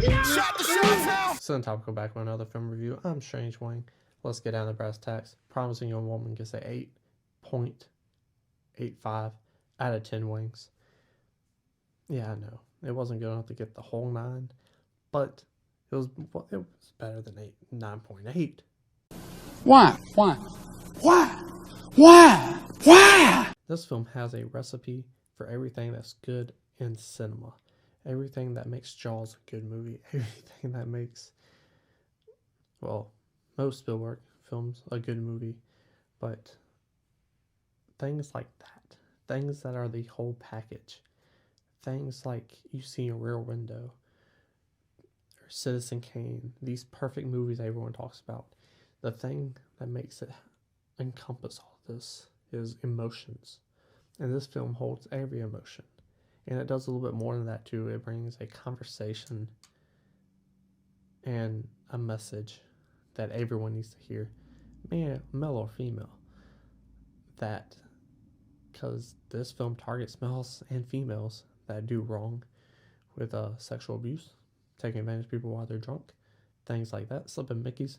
Shot the shot town. Topical back with another film review. I'm Strange Wayne. Let's get down to brass tacks. Promising Young Woman gets a 8.85 out of 10 wings. Yeah, I know. It wasn't good enough to get the whole 9, but it was better than 9.8. Why? This film has a recipe for everything that's good in cinema. Everything that makes Jaws a good movie. Everything that makes, well, most Spielberg films a good movie. But things like that. Things that are the whole package. Things like you see in Rear Window. Or Citizen Kane. These perfect movies everyone talks about. The thing that makes it encompass all this is emotions. And this film holds every emotion. And it does a little bit more than that too. It brings a conversation and a message that everyone needs to hear, male or female. That, because this film targets males and females that do wrong with sexual abuse, taking advantage of people while they're drunk, things like that, slipping Mickeys,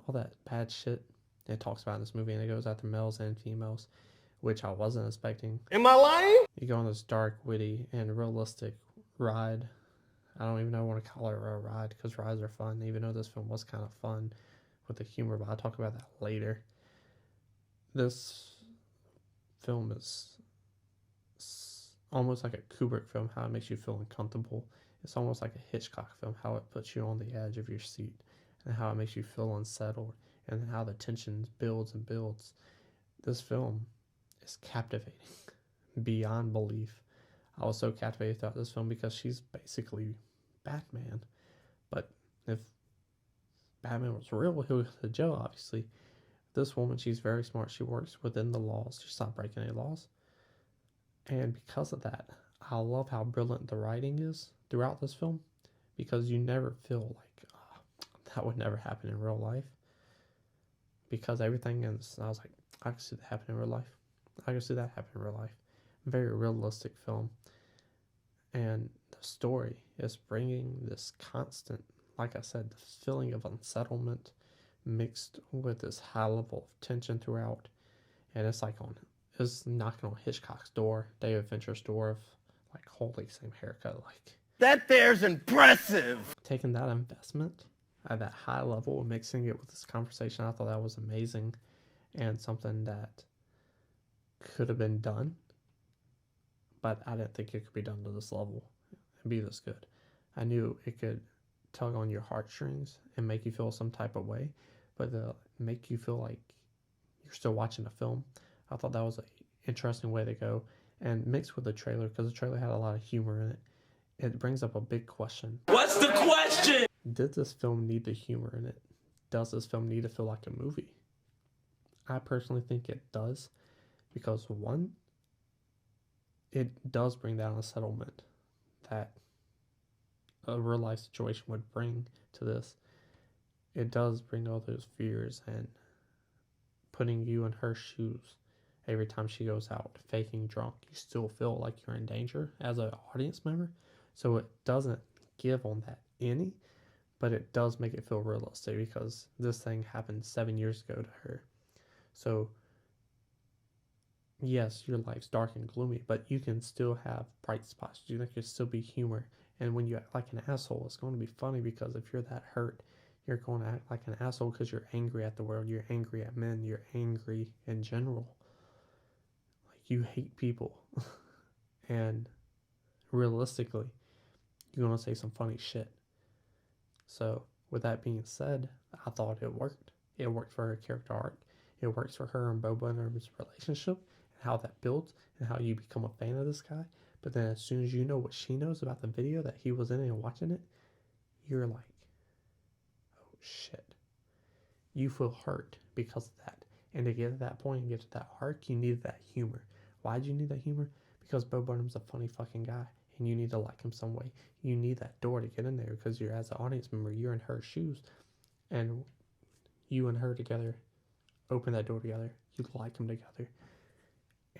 all that bad shit it talks about in this movie, and it goes after males and females, which I wasn't expecting. Am I lying? You go on this dark, witty, and realistic ride. I don't even know what to call it a ride, because rides are fun, even though this film was kind of fun with the humor, but I'll talk about that later. This film is almost like a Kubrick film, how it makes you feel uncomfortable. It's almost like a Hitchcock film, how it puts you on the edge of your seat, and how it makes you feel unsettled, and how the tension builds and builds. This film is captivating beyond belief. I was so captivated throughout this film because she's basically Batman. But if Batman was real, he would go to jail, obviously. This woman, she's very smart. She works within the laws. She's not breaking any laws. And because of that, I love how brilliant the writing is throughout this film, because you never feel like that would never happen in real life. Because everything is, I was like, I can see that happen in real life. I can see that happen in real life. Very realistic film. And the story is bringing this constant, like I said, the feeling of unsettlement mixed with this high level of tension throughout. And it's like it's knocking on Hitchcock's door, David Fincher's door, of like, holy, same haircut, like. That there's impressive. Taking that investment at that high level and mixing it with this conversation, I thought that was amazing, and something that could have been done, but I didn't think it could be done to this level and be this good. I knew it could tug on your heartstrings and make you feel some type of way, but to make you feel like you're still watching a film, I thought that was an interesting way to go. And mixed with the trailer, because the trailer had a lot of humor in it, it brings up a big question. What's the question? Did this film need the humor in it? Does this film need to feel like a movie? I personally think it does, because one, it does bring down a settlement that a real life situation would bring to this. It does bring all those fears and putting you in her shoes. Every time she goes out faking drunk, you still feel like you're in danger as an audience member. So it doesn't give on that any, but it does make it feel realistic, because this thing happened 7 years ago to her. So yes, your life's dark and gloomy, but you can still have bright spots. There can still be humor. And when you act like an asshole, it's going to be funny, because if you're that hurt, you're going to act like an asshole because you're angry at the world, you're angry at men, you're angry in general. Like, you hate people. And realistically, you're going to say some funny shit. So, with that being said, I thought it worked. It worked for her character arc. It works for her and Bo Burnham's relationship, and how that builds, and how you become a fan of this guy. But then as soon as you know what she knows about the video that he was in and watching it, you're like, oh shit. You feel hurt because of that. And to get to that point and get to that arc, you need that humor. Why do you need that humor? Because Bo Burnham's a funny fucking guy, and you need to like him some way. You need that door to get in there, because you're, as an audience member, you're in her shoes, and you and her together open that door together. You like them together,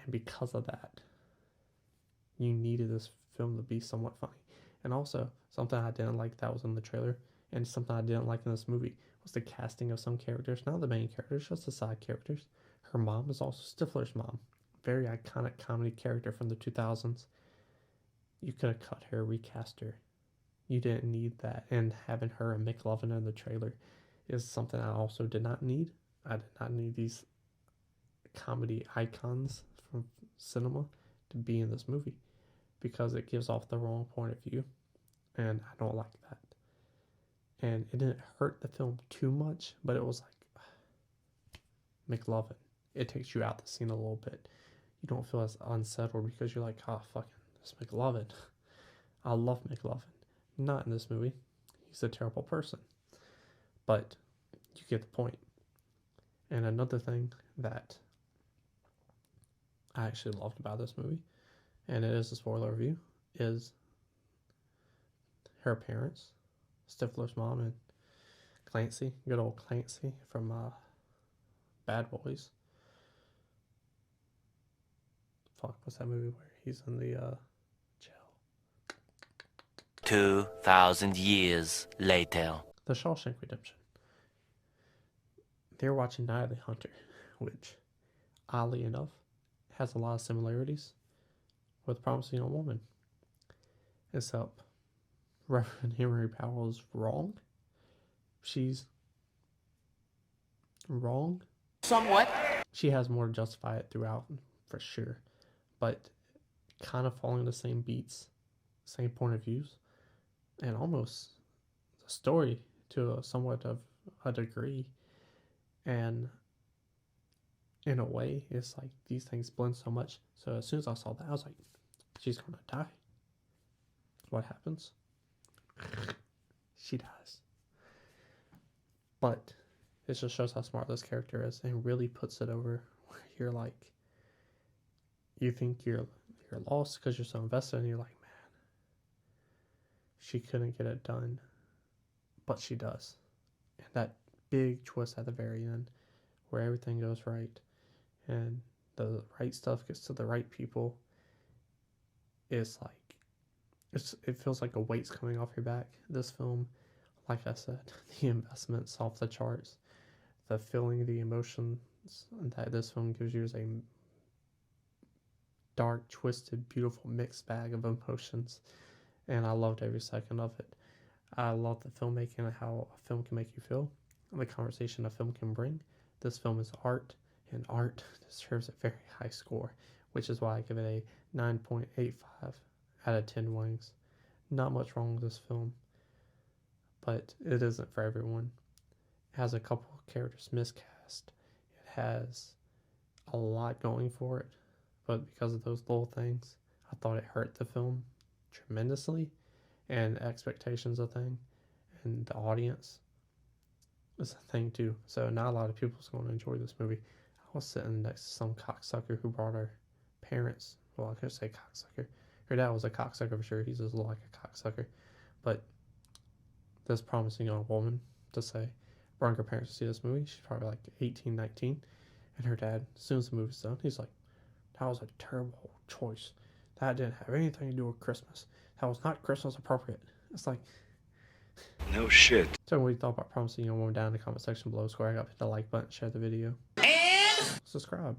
and because of that, you needed this film to be somewhat funny. And also, something I didn't like that was in the trailer, and something I didn't like in this movie, was the casting of some characters. Not the main characters, just the side characters. Her mom is also Stifler's mom. Very iconic comedy character from the 2000s. You could have cut her, recast her. You didn't need that. And having her and McLovin in the trailer is something I also did not need. I did not need these comedy icons from cinema to be in this movie because it gives off the wrong point of view, and I don't like that. And it didn't hurt the film too much, but it was like McLovin. It takes you out the scene a little bit. You don't feel as unsettled because you're like, oh, fucking, this McLovin. I love McLovin. Not in this movie. He's a terrible person. But you get the point. And another thing that I actually loved about this movie, and it is a spoiler review, is her parents, Stifler's mom and Clancy, good old Clancy from Bad Boys. Fuck, what's that movie where he's in the jail? 2,000 years later. The Shawshank Redemption. They're watching Night of the Hunter, which, oddly enough, has a lot of similarities with Promising Young Woman. Except Reverend Henry Powell is wrong. She's wrong. Somewhat. She has more to justify it throughout, for sure. But kind of following the same beats, same point of views, and almost the story to somewhat of a degree. And in a way, it's like these things blend so much. So as soon as I saw that, I was like, she's gonna die. What happens? She dies. But it just shows how smart this character is and really puts it over where you're like, you think you're lost because you're so invested, and you're like, man, she couldn't get it done, but she does. And that big twist at the very end where everything goes right and the right stuff gets to the right people is like, it feels like a weight's coming off your back. This film, like I said, the investment's off the charts. The feeling, the emotions that this film gives you is a dark, twisted, beautiful mixed bag of emotions, and I loved every second of it. I love the filmmaking and how a film can make you feel, and the conversation a film can bring. This film is art, and art deserves a very high score, which is why I give it a 9.85 out of 10 wings. Not much wrong with this film, but it isn't for everyone. It has a couple of characters miscast. It has a lot going for it, but because of those little things, I thought it hurt the film tremendously, and expectations a thing, and the audience is a thing too. So not a lot of people's going to enjoy this movie. I was sitting next to some cocksucker who brought her parents. Well, I could say cocksucker. Her dad was a cocksucker for sure. He's just like a cocksucker. But this Promising Young Woman, to say, brought her parents to see this movie. She's probably like 18, 19. And her dad, as soon as the movie's done, he's like, that was a terrible choice. That didn't have anything to do with Christmas. That was not Christmas appropriate. It's like, no shit. tell me what you thought about Promising Young Woman down in the comment section below. Square up, hit the like button, share the video, and subscribe.